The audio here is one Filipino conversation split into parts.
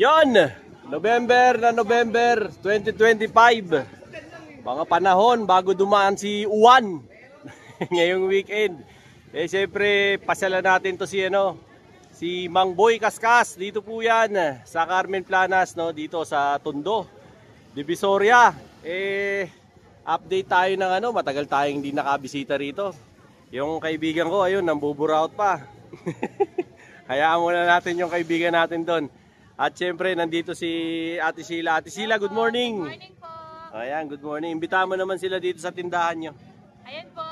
Yon, November 2025. Mga panahon bago dumaan si Uwan ngayong weekend. Eh siyempre pasyalan natin to si si Mang Boy Kaskas. Dito po yan sa Carmen Planas, no, dito sa Tondo, Divisoria. Update tayo ng matagal tayong hindi nakabisita rito. Yung kaibigan ko ayun, nambuburaot pa. Hayaan muna natin yung kaibigan natin doon. At syempre, nandito si Ate Sheila. Ate Sheila, good morning. Good morning po. Ayan, good morning. Imbitahan mo naman sila dito sa tindahan nyo. Ayan po,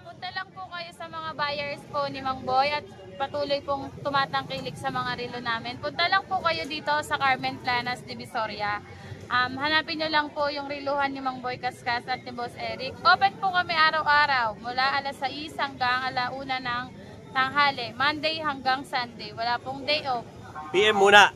punta lang po kayo sa mga buyers po ni Mang Boy at patuloy pong tumatangkilik sa mga relo namin. Punta lang po kayo dito sa Carmen Planas, Divisoria. Hanapin nyo lang po yung reluhan ni Mang Boy Kaskas at ni Boss Eric. Open po kami araw-araw mula alas 6 hanggang alauna ng tanghali. Monday hanggang Sunday. Wala pong day off. PM muna.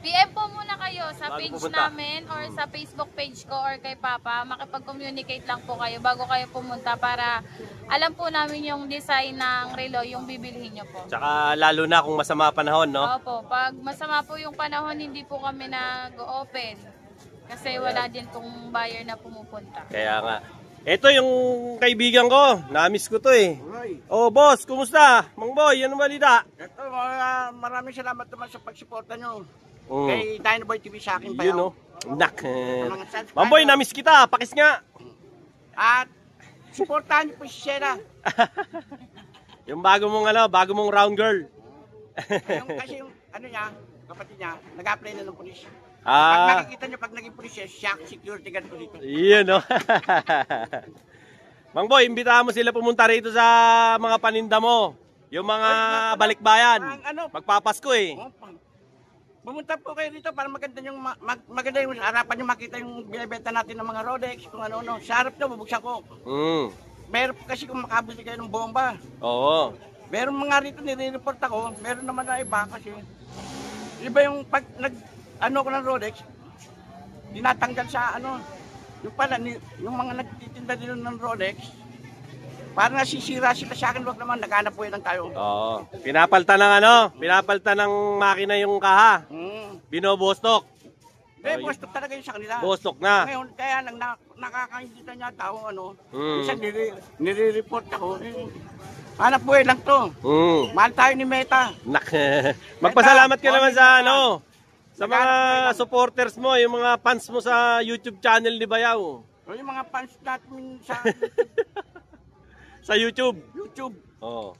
PM po muna kayo sa bago page pupunta namin or sa Facebook page ko or kay Papa. Makipag-communicate lang po kayo bago kayo pumunta para alam po namin yung design ng relo yung bibilhin nyo po. Tsaka lalo na kung masama panahon, no? Opo, pag masama po yung panahon, hindi po kami nag-open. Kasi wala din tong buyer na pumupunta. Kaya nga. Ito yung kaibigan ko. Namiss ko to eh. Oh, boss, kumusta? Mang Boy, ano balita? Ito, maraming salamat naman sa pagsuporta nyo. Kay Dinoboy TV sa akin pa yun, yun. no? Nak. Mang Boy, namiss kita. Pakis nga. At suportahan nyo po si Sheila. Yung bago mong round girl. Kasi yung niya, kapatid niya, nag-apply na ng pulis. Pag Ah, nakikita nyo, pag naging pulis siya, siya security guard ko dito. yun, no? Mang Boy, imbitahan mo sila pumunta rito sa mga paninda mo. Yung mga balikbayan. Magpapasko eh. Pumunta po kayo dito para maganda yung harapan nyo, makita yung binibenta natin ng mga Rolex, kung ano-ano. Sa harap nyo, bubuksan ko. Meron po kasi kung makabili kayo ng bomba. Oo. Meron mga rito nire-report ako, meron naman na iba kasi. Iba yung pag ko ng Rolex, dinatanggal sa yung pala, yung mga nagtitinda din ng Rolex, parang nasisira sila sa akin, wag naman, naghanap po lang tayo. Oo. Pinapalta ng makina yung kaha. Binobostok. Bostok talaga yun sa kanila. Bostok na. Ngayon, kaya nang nakakainditan niya tao, minsan nire-report ako, hanap buhay lang to. Mahal tayo ni Meta. Magpasalamat ka naman sa sa mga supporters mo, yung mga fans mo sa YouTube channel ni Bayaw. Yung mga fans natin sa sa YouTube. Oo.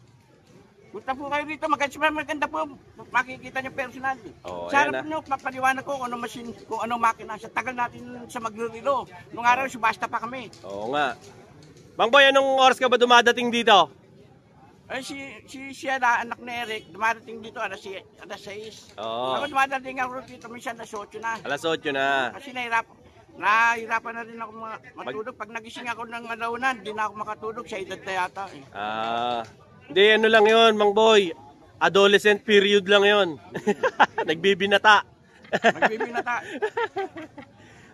Punta po kayo rito, maganda po. Makikita niyo personal. Oh, sa harap niyo, papaliwanag ko kung ano machine, kung ano makina. Sa tagal natin sa maglulilo. Nung araw, subasta pa kami. Oo nga. Mang Boy, anong oras ka ba dumadating dito? Ay, si Sheila, anak ni Eric, dumadating dito alas 6. Oo. Ako dumadating ako dito, minsan alas 8 na. Alas 8 na. Kasi nahirapan na rin ako matulog. Pag nagising ako ng alaunan, hindi na ako makatulog. Sa edad na yata eh. Hindi, lang yun, Mang Boy. Adolescent period lang yun. Nagbibinata.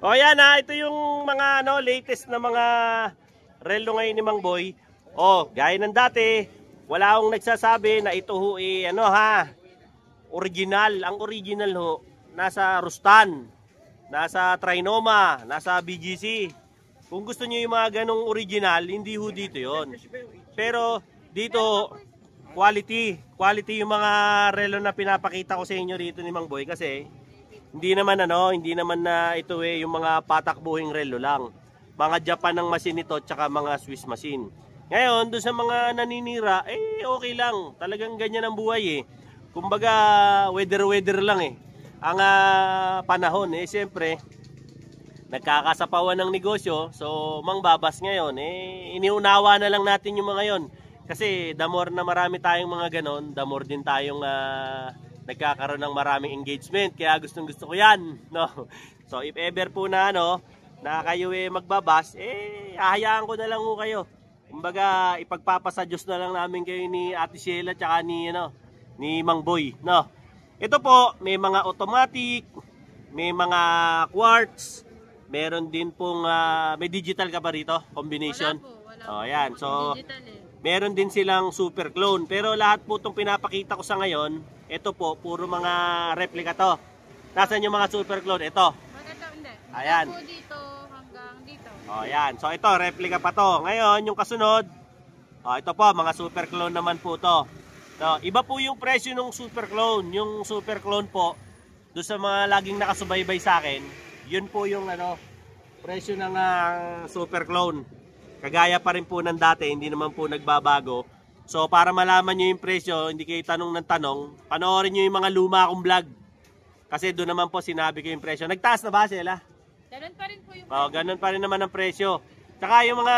O yan ito yung mga latest na mga relo ngayon ni Mang Boy. Gaya ng dati, wala akong nagsasabi na ito ho original. Ang original ho, nasa Rustan, nasa Trinoma, nasa BGC. Kung gusto niyo yung mga ganong original, hindi ho dito yon. Pero dito, quality yung mga relo na pinapakita ko sa inyo rito ni Mang Boy kasi hindi naman na ito yung mga patakbuhing relo lang. Mga Japan ang machine nito tsaka mga Swiss machine. Ngayon, doon sa mga naninira, okay lang. Talagang ganyan ang buhay eh. Kumbaga, weather lang ang panahon siyempre, nagkakasapawan ng negosyo. So, Mang Babas ngayon, iniunawa na lang natin yung mga yon. Kasi the more na marami tayong mga ganon, the more din tayong nagkakaroon ng maraming engagement. Kaya gusto ko yan. No? So, if ever po na na kayo magbabas, hahayaan ko na lang kayo. Kumbaga, ipagpapasa Diyos na lang namin kayo ni Ate Sheila tsaka ni Mang Boy, no? Ito po, may mga automatic, may mga quartz, meron din pong may digital ka ba rito? Combination? Wala po. Ayan. So, digital meron din silang super clone. Pero lahat po itong pinapakita ko sa ngayon, ito po, puro mga replica to. Nasaan yung mga super clone? Ito. Maganda, hindi. Ayan. Mula po dito hanggang dito. O, yan. So, ito, replica pa to. Ngayon, yung kasunod, ito po, mga super clone naman po to. So, iba po yung presyo ng super clone. Yung super clone po, doon sa mga laging nakasubaybay sa akin, yun po yung presyo ng super clone. Kagaya pa rin po ng dati, hindi naman po nagbabago. So, para malaman nyo yung presyo, hindi kayo tanong ng tanong, panoorin nyo yung mga luma akong vlog. Kasi doon naman po sinabi ko yung presyo. Nagtaas na ba sila? Ganun pa rin po yung Ganun pa rin naman ang presyo. Tsaka yung mga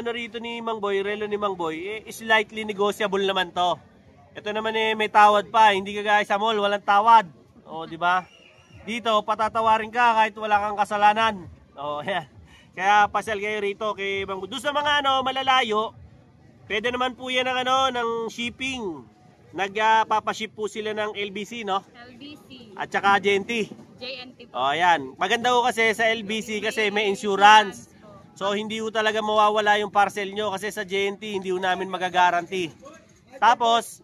rito ni Mang Boy, relo ni Mang Boy, slightly negotiable naman to. Ito naman may tawad pa, hindi kagaya sa mall, walang tawad. O, di ba? Dito, patatawarin ka kahit wala kang kasalanan. O, yan. Kaya pasyal kayo rito kay Mang Boy. Doon sa mga malalayo, pwede naman po yan ng shipping. Nagpapaship po sila ng LBC, no? LBC, At saka JNT. JNT po. O, yan. Maganda ko kasi sa LBC kasi may insurance. So, hindi ko talaga mawawala yung parcel nyo kasi sa JNT, hindi ko namin magagaranti. Tapos,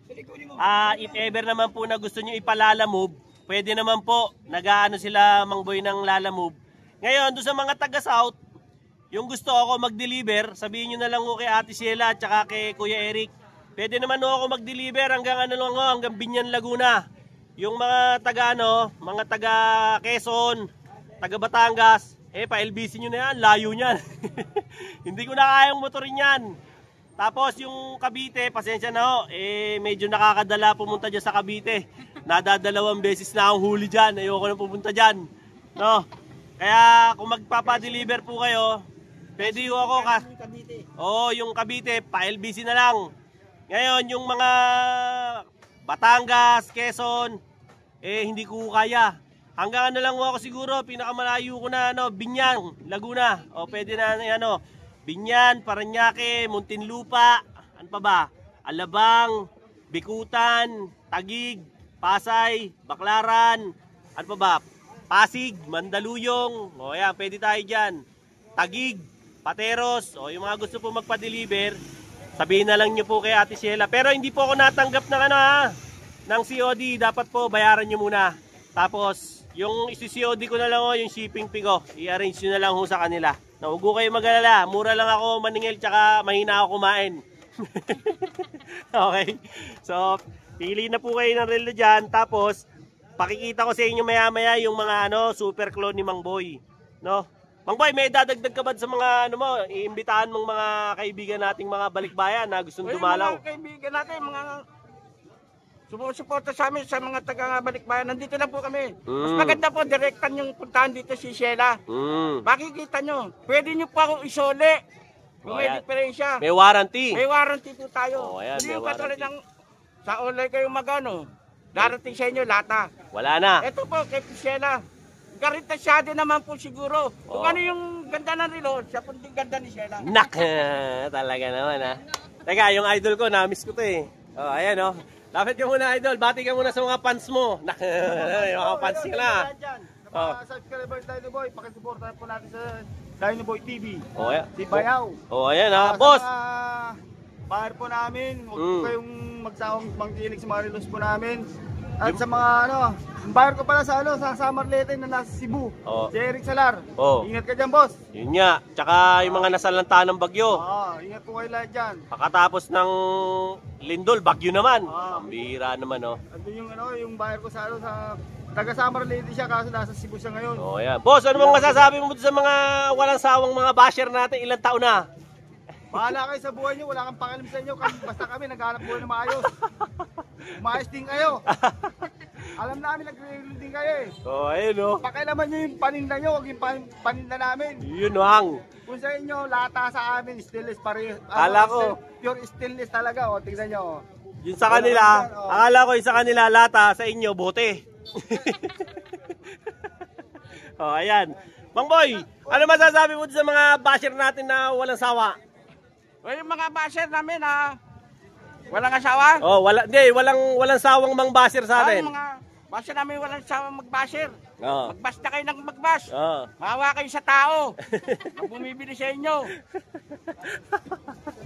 if ever naman po na gusto nyo ipalalamove, pwede naman po, nag-aano sila Mang Boy ng lalamove. Ngayon, doon sa mga taga-south, yung gusto ako mag-deliver, sabihin nyo na lang ko kay Ate Sheila at saka kay Kuya Eric. Pwede naman ako mag-deliver hanggang hanggang Binyan, Laguna. Yung mga mga taga Quezon, taga Batangas, pa LBC nyo na yan, layo nyan. Hindi ko na kayang motorin yan. Tapos yung Cavite, pasensya na ho, medyo nakakadala pumunta dyan sa Cavite. Nadadalawang beses na akong huli dyan, ayoko na pumunta dyan. No? Kaya kung magpapadeliver po kayo, pwede ho ako yung Cavite, pa LBC na lang. Ngayon, yung mga Batangas, Quezon, hindi ko kaya. Hanggang lang ako siguro, pinakamalayo ko na, Binyan, Laguna. O pwede na, Binyan, Parañaque, Muntinlupa, ano pa ba? Alabang, Bikutan, Taguig, Pasay, Baclaran, ano pa ba? Pasig, Mandaluyong, o yan, pwede tayo dyan. Taguig, Pateros, o yung mga gusto po magpa-deliver, sabihin na lang nyo po kay Ate Sheila. Pero hindi po ako natanggap ng ng COD, dapat po bayaran nyo muna. Tapos, yung isi-COD ko na lang yung shipping fee ko, i-arrange nyo na lang sa kanila. Huwag ko kayo mag-alala, mura lang ako maningil tsaka mahina ako kumain. Okay, so pili na po kayo ng relo dyan. Tapos, pakikita ko sa inyo maya-maya yung mga super clone ni Mang Boy. No? Mang Boy, may dadagdag ka ba sa mga iimbitahan mong mga kaibigan nating mga balikbayan na gustong dumalaw? Mga kaibigan natin, mga sumusuporta sa amin sa mga taga-balikbayan. Nandito lang po kami. Mas maganda po, direktan yung puntahan dito si Sheila. Makikita nyo. Pwede nyo po akong isole. Kung may diferensya. May warranty. May warranty po tayo. Ayan, hindi yung katulad ng sa online kayong darating sa inyo lata. Wala na. Ito po kay Sheila. Garitasyado naman po siguro. Kung ano yung ganda ng relo, siya po yung ganda ni Sheila. Nak! Talaga naman Teka, yung idol ko, na-miss ko to ayan Lapit ka muna, idol. Bati ka muna sa mga fans mo. Yung mga fans nila. Mga subscriber Dino Boy, pakisuportahan po natin sa Dino Boy TV. Si Bayaw. Ayan boss. Sa bahay po namin, huwag po kayong magsawang mangkilig sa mga relos po namin. At sa mga yung buyer ko pala sa Samar Leyte na nasa Cebu. Si Eric Salar. Ingat ka dyan, boss. Yun nga. Tsaka yung mga nasalanta ng bagyo. Ingat po kayo lahat dyan. Pakatapos ng lindol, bagyo naman. Ang bihira naman, Ando yung buyer ko sa taga Samar Leyte siya, kaso nasa Cebu siya ngayon. Yan. Boss, ano bang masasabi mo sa mga walang sawang mga basher natin? Ilang taon na? Bahala kayo sa buhay nyo, wala kang pakialam sa inyo. Basta kami naghanap buhay na maayos. Umayos din kayo. Alam namin nagre-relo din kayo Ayun Pakialaman nyo yung paninda nyo, huwag yung paninda namin. Yun Kung sa inyo, lata sa amin, stainless pareho. Akala ko. Pure stainless talaga, tingnan nyo. Yun sa kanila, akala ko yung sa kanila lata, sa inyo bote. Ayan. Mang Boy, ano masasabi mo sa mga basher natin na walang sawa? Yung mga basher namin walang asawa? Walang sawang mang basher sa atin. Mga basher namin walang sawang magbasher. Magbas na kayo ng magbas. Mahawa kayo sa tao. Pag bumibili sa inyo.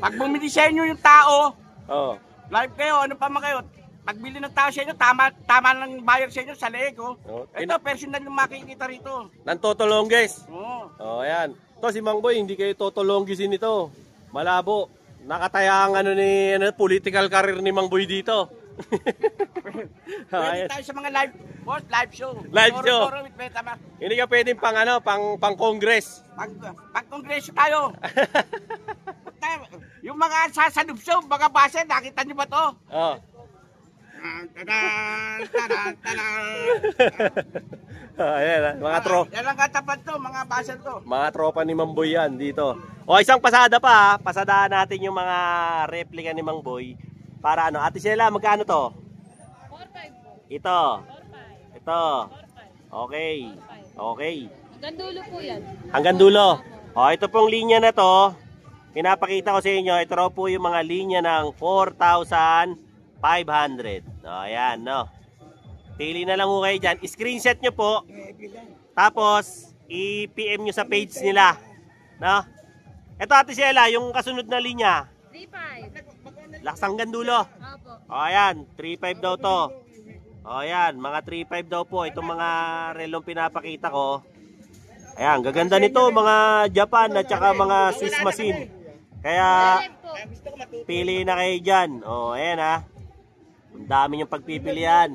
Pag bumili sa inyo yung tao, live kayo, ano pa kayo? pagbili ng tao sa inyo, tama ng buyer sa inyo sa leeg, oh. Oh, Ito, personal yung makikita rito. Ng Totolonges. Oo. Oh, ayan. To si Mang Boy, hindi kayo totolonggisin ito. Malabo. Nakataya ang political career ni Mang Boy dito. Pwede tayo sa mga live show. Live show. Toro with Betamax. Hindi ka pwedeng pang congress. Pag kongreso tayo. Yung mga sasanubsob, mga base, nakita niyo ba to? Oh. Ayan, mga Yan ang katapat to, mga base to. mga tropa ni Mang Boy yan dito. O, isang pasada pa, pasadahan natin yung mga replika ni Mang Boy. Para ano, Ate Sheila, magkano to? 4-5 po. Ito. 4-5. Ito. 4-5. Okay. Okay. Hanggang dulo po yan. Hanggang dulo. O, ito pong linya na to. Pinapakita ko sa inyo, ito raw po yung mga linya ng 4,500. O, ayan, no. Pili na lang ho kayo dyan. Screenshot nyo po. Tapos, i-PM nyo sa page nila. No? Ito, Ate Sheila, yung kasunod na linya. 3-5. Lakas hanggang dulo. Opo. O, ayan. 3,500 daw to. O, ayan. Mga 3,500 daw po. Itong mga relong pinapakita ko. Ayan. Gaganda nito. Mga Japan at saka mga Swiss machine. Kaya, pili na kayo dyan. O, ayan ha. Ang dami yung pagpipilian.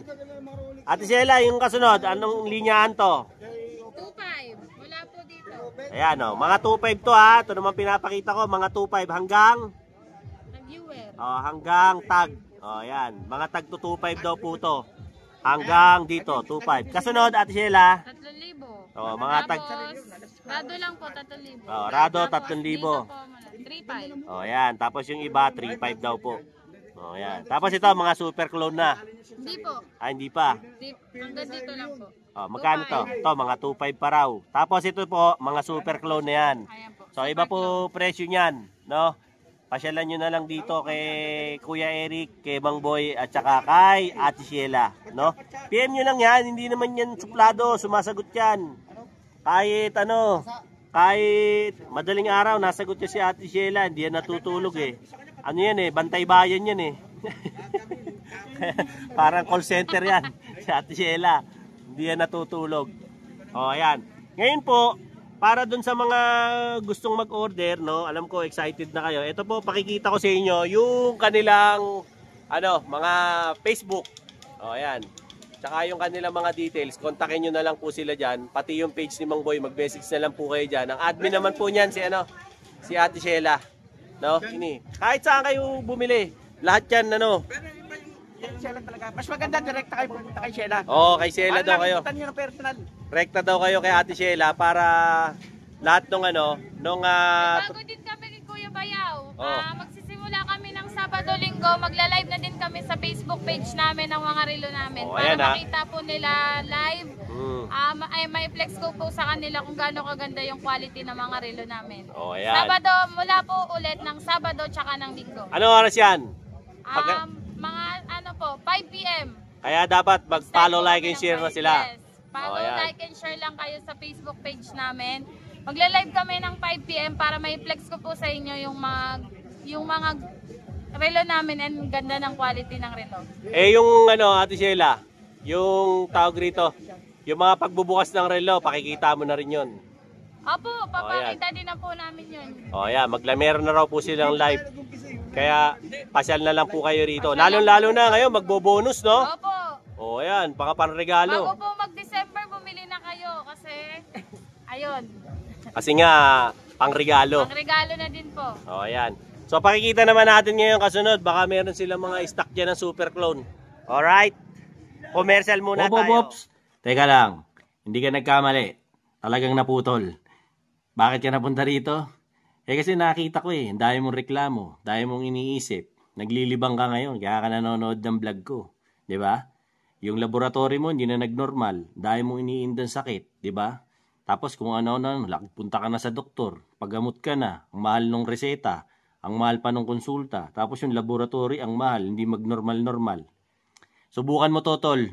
Ate Sheila, yung kasunod, anong linyahan to? 2-5. Wala po dito. Ayan o, mga 2.5 to ha. Ito naman pinapakita ko, mga 2.5 hanggang Viewer. hanggang tag. O ayan, mga tag to 2.5 daw po to. Hanggang dito, 2.5. Kasunod, Ate Sheila. 3,000. O, mga tag. Tapos, rado lang po, 3,000. O, rado, Tapos, 3,000. dito po, 3,500. O ayan, tapos yung iba, 3.5 daw po. O ayan. Tapos ito, mga super clone na. Hindi po. Ah, hindi pa. Hanggang dito lang po. O, magkano to? Ito, mga 2.5 pa raw. Tapos ito po, mga super clone na yan. Ayan po. So, iba po presyo niyan, no? Pasyalan nyo na lang dito kay Kuya Eric, kay Mang Boy, at saka kay Ate Sheila, no? PM nyo lang yan, hindi naman yan suplado, sumasagot yan. Kahit kahit madaling araw, nasagot niya si Ate Sheila, hindi yan natutulog eh. Ano yan eh, bantay bayan yan eh. Parang call center yan, si Ate Sheila. Hindi yan natutulog. O, ayan. Ngayon po, para dun sa mga gustong mag-order, no, alam ko excited na kayo. Ito po, pakikita ko sa inyo yung kanilang mga Facebook. O, ayan. Tsaka yung kanilang mga details, kontakin nyo na lang po sila dyan. Pati yung page ni Mang Boy, mag-message na lang po kayo dyan. Ang admin naman po niyan, si Ate Sheila. No? Ini. Kahit saan kayo bumili, lahat yan, Pero iba yung Sheila talaga. Mas maganda, direkta kayo pumunta kay Sheila. Oo, kay Sheila daw kayo. Nakikita nyo ng personal. Rekta daw kayo kay Ate Sheila para lahat Bago din kami kay Kuya Bayaw. Oh. Magsisimula kami ng Sabado-Linggo. Magla-live na din kami sa Facebook page namin ng mga relo namin. Oh, para ayan, makita po nila live. May flex ko po sa kanila kung gaano kaganda yung quality ng mga relo namin. Oh, ayan. Sabado, mula po ulit ng Sabado tsaka ng Linggo. Anong oras yan? Mga 5 p.m. Kaya dapat mag-follow, like, and share na sila. Yes. Follow, ayan. like, and share lang kayo sa Facebook page namin. Magla-live kami ng 5 p.m. para may flex ko po sa inyo yung mga relo namin and ganda ng quality ng relo. Yung Ate Sheila, yung tawag rito, yung mga pagbubukas ng relo, pakikita mo na rin yun. Opo, papakita din na po namin yun. O yan, meron na raw po silang live. Kaya pasyal na lang po kayo rito. Lalo na ngayon, magbo-bonus, no? Opo. O yan, panregalo. Bago po mag-December, bumili na kayo kasi, ayun, Kasi nga, pangregalo. regalo na din po. O yan. So pakikita naman natin ngayon kasunod. Baka meron silang mga stock dyan ng super clone. Alright? Commercial muna tayo. Teka lang, hindi ka nagkamali. Talagang naputol. Bakit ka napunta rito? Kasi nakita ko ang dami mong reklamo, dami mong iniisip. Naglilibang ka ngayon, kaya ka nanonood ng vlog ko. 'Di ba? Yung laboratory mo hindi na nagnormal, dami mong iniindang sakit, 'di ba? Tapos kung punta ka na sa doktor, paggamot ka na, ang mahal ng reseta, ang mahal pa ng konsulta, tapos yung laboratory ang mahal, hindi magnormal-normal. Subukan mo to, tol.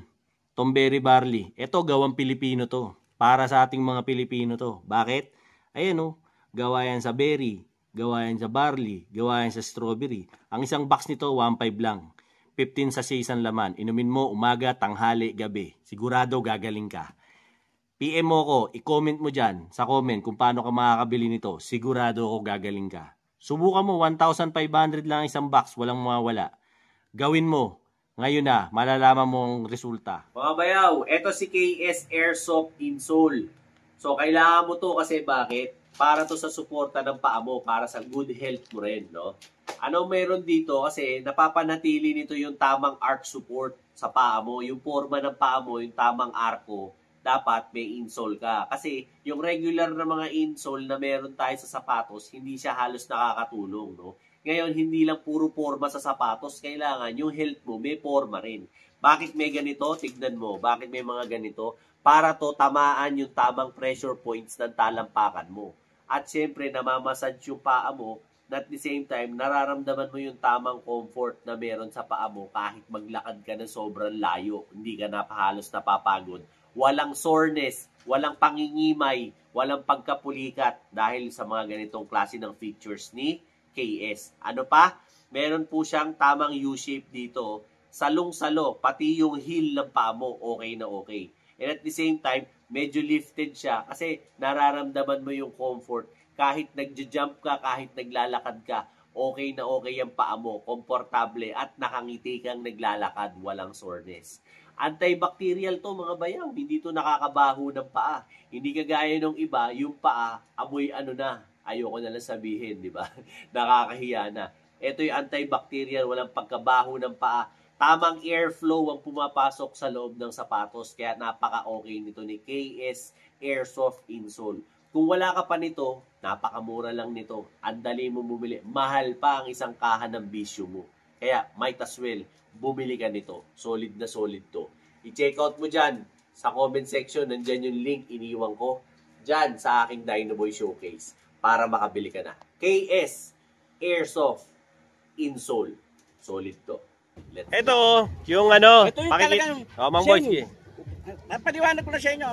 Tomberry barley. Ito gawang Pilipino to. Para sa ating mga Pilipino to. Bakit? Ayan gawa yan sa berry, gawa yan sa barley, gawa yan sa strawberry. Ang isang box nito, 1.5 lang. 15 sa isang laman. Inumin mo umaga, tanghali, gabi. Sigurado gagaling ka. PM mo ko, i-comment mo dyan sa comment kung paano ka makakabili nito. Sigurado ako gagaling ka. Subukan mo, 1,500 lang isang box, walang mawawala. Gawin mo. Ngayon na, malalaman mo ang resulta. Mga bayaw, eto si KS Airsoft Insole. So, kailangan mo to kasi bakit? Para to sa suporta ng paa mo, para sa good health mo rin, no? Ano meron dito? Kasi napapanatili nito yung tamang arc support sa paa mo. Yung forma ng paa mo, yung tamang arco, dapat may insole ka. Kasi yung regular na mga insole na meron tayo sa sapatos, hindi siya halos nakakatulong, no? Ngayon, hindi lang puro forma sa sapatos. Kailangan yung health mo, may forma rin. Bakit may ganito? Tignan mo. Bakit may mga ganito? Para to tamaan yung tamang pressure points ng talampakan mo. At syempre, namamassage yung paa mo. At the same time, nararamdaman mo yung tamang comfort na meron sa paa mo kahit maglakad ka ng sobrang layo. Hindi ka halos napapagod. Walang soreness, walang pangingimay, walang pagkapulikat dahil sa mga ganitong klase ng features ni KS. Ano pa? Meron po siyang tamang U-shape dito. Salong-salo, pati yung heel ng paa mo, okay na okay. And at the same time, medyo lifted siya kasi nararamdaman mo yung comfort. Kahit nagja-jump ka, kahit naglalakad ka, okay na okay yung paa mo, komportable at nakangiti kang naglalakad, walang soreness. Antibacterial to mga bayaw, hindi to nakakabaho ng paa. Hindi kagaya ng iba, yung paa, amoy ano na, ayoko na lang sabihin, di ba? Nakakahiya na. Ito yung antibacterial, walang pagkabaho ng paa. Tamang airflow ang pumapasok sa loob ng sapatos, kaya napaka-okay nito ni KS Airsoft Insole. Kung wala ka pa nito, napakamura lang nito. Ang dali mo bumili. Mahal pa ang isang kaha ng bisyo mo. Kaya might as well, bumili ka nito. Solid na solid to. I-check out mo dyan sa comment section. Nandyan yung link iniwan ko dyan sa aking Dinoboy Showcase para makabili ka na. KS Airsoft Insole. Solid to. Ito, yung ano, ito yung talagang Mang Boy, sige. Napaliwanag ko na sa inyo.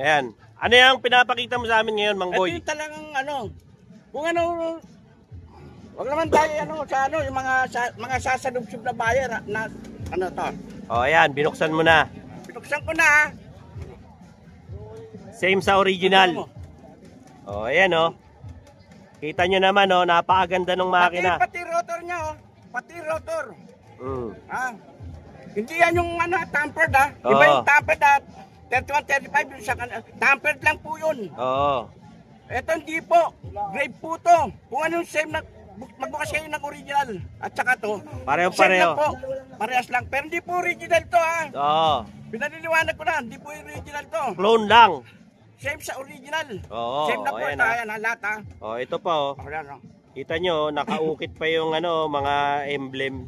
Ayan. Ano yung pinapakita mo sa amin ngayon, Mang Boy? Ito yung talagang ano, kung ano, wag naman tayo yung mga sasalubsub na buyer na ano to. Ayan, binuksan mo na. Binuksan ko na. Same sa original. Ayan Kita nyo naman napakaganda ng makina. Pati rotor niya pati rotor. Hindi yan yung tampered Iba yung tampered 31-35 yung sa tampered lang po yun. Ito hindi po. Grave po to. Kung anong same na magbukas kayo ng original. At saka to. Pareho. Parehas lang. Pero hindi po original to Pinaliliwanag ko na. Hindi po original to. Clone lang. Same sa original. Same Same na po. Ayan lahat ito pa Kita nyo, nakaukit pa yung mga emblem.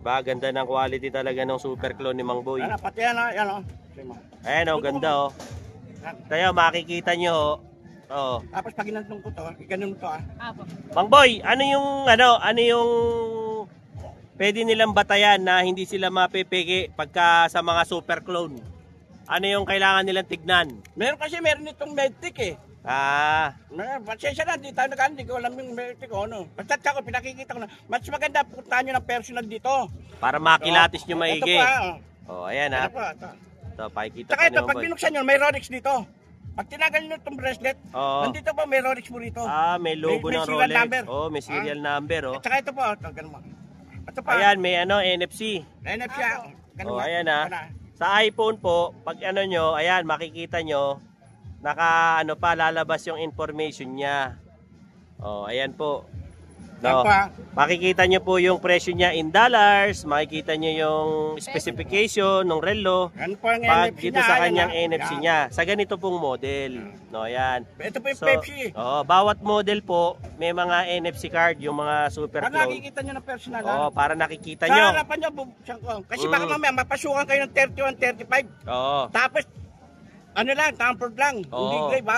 Ganda ng quality talaga ng super clone ni Mang Boy. Pati yan Ayan ganda Tayo, makikita nyo Tapos pag ginanong ko to, ganun to Mang Boy, ano yung pwede nilang batayan na hindi sila mapipiki pagka sa mga super clone? Ano yung kailangan nilang tignan? Meron itong medtic pasensya na, di ko alam yung medtic Basta ako, pinakikita ko na. Mas maganda, puntahan nyo ng personal dito. Para makilatis nyo maigi. Ito ayan Ito, pakikita pa nyo. Pag binuksan nyo, may Rolex dito. Pag tinagal nyo itong bracelet, nandito po may Rolex mo rito. May logo ng Rolex. Number. May serial number. At saka ito po, ito pa. Ayan, may NFC. NFC ayan Sa iPhone po, pag nyo, ayan, makikita nyo, lalabas yung information niya. Ayan po. Makikita nyo po yung presyo niya in dollars, makikita nyo yung specification ng relo. Pag dito sa kanyang NFC niya. Sa ganito pong model. Ayan. Ito po yung Pepsi. Bawat model po, may mga NFC card, yung mga super clone. Para nakikita nyo ng personal para nakikita nyo. Sa harapan nyo, bubuksan ko. Kasi baka mamaya, mapasukan kayo ng 31-35. Tapos, tampered lang. Hindi grave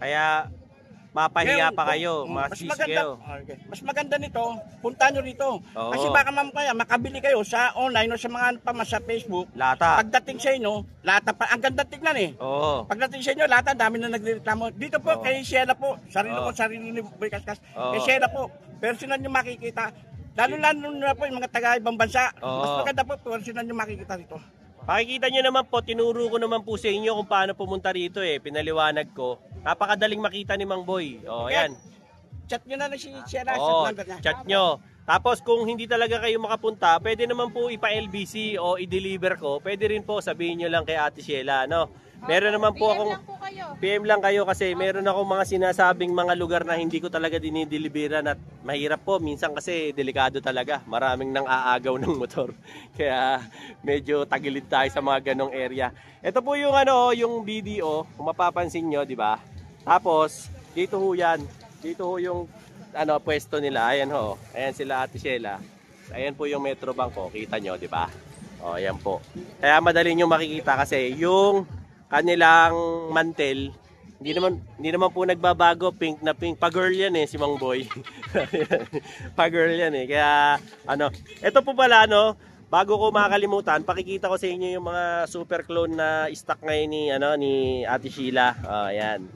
Kaya, mapahiya pa kayo, masisi kayo. Mas maganda nito, punta nyo rito. Kasi baka mamaya makabili kayo sa online o sa mga sa Facebook. Lata. Pagdating sa inyo, lata pa. Ang ganda tignan Pagdating sa inyo, lata, dami na nagreklamo. Dito po, kay Sheila po. Sarili ni Boy Kaskas. Kay Sheila po, personal nyo makikita. Lalo na po yung mga taga-ibang bansa. Oo. Mas maganda po, personal yung makikita dito. Pakikita nyo naman po, tinuro ko naman po sa inyo kung paano pumunta rito pinaliwanag ko. Napakadaling makita ni Mang Boy. O, ayan. Chat nyo na lang si Sierra Oo, sa number niya. chat nyo. Tapos kung hindi talaga kayo makapunta, pwede naman po ipa-LBC o i-deliver ko. Pwede rin po, sabihin nyo lang kay Ate Sheila, no? Meron naman po akong... PM lang po kayo. PM lang kayo kasi meron akong mga sinasabing mga lugar na hindi ko talaga dinideliveran at mahirap po. Minsan kasi delikado talaga. Maraming nang aagaw ng motor. Kaya medyo tagilid tayo sa mga ganong area. Ito po yung yung BDO, kung mapapansin nyo, di ba? Tapos, dito ho yan. Dito ho yung pwesto nila. Ayan ho. Ayan sila Ate Sheila. Ayan po yung Metrobank ko. Kita nyo, di ba? O, ayan po. Kaya madali nyo makikita kasi yung kanilang mantel, hindi naman po nagbabago, pink na pink. Pa-girl yan si Mang Boy. Pa-girl yan Kaya ito po pala bago ko makakalimutan, pakikita ko sa inyo yung mga super clone na stock ngayon ni Ate Sheila. Ayan.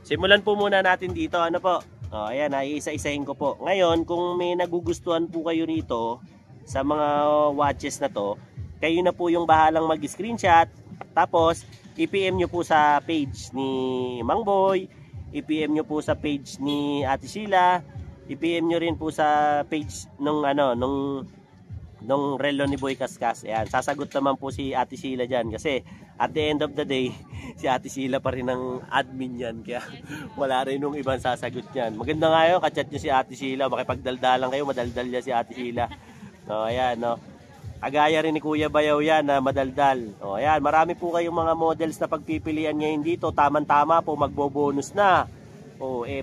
Simulan po muna natin dito, ayan, iisa-isahin ko po. Ngayon, kung may nagugustuhan po kayo rito sa mga watches na to, kayo na po yung bahalang mag-screenshot. Tapos, i-PM nyo po sa page ni Mang Boy, i-PM nyo po sa page ni Ate Sheila, i-PM nyo rin po sa page nung relo ni Boy Kaskas. Ayan, sasagot naman po si Ate Sheila dyan kasi at the end of the day, si Ate Sheila pa rin ang admin yan. Kaya wala rin nung ibang sasagot yan. Maganda nga yun, kachat nyo si Ate Sheila, makipagdaldalan kayo, madaldal niya si Ate Sheila. Ayan, Agaya rin ni Kuya Bayaw yan na madaldal. Ayan, marami po kayong mga models na pagpipilian ngayon dito. Tama-tama po, magbobonus na.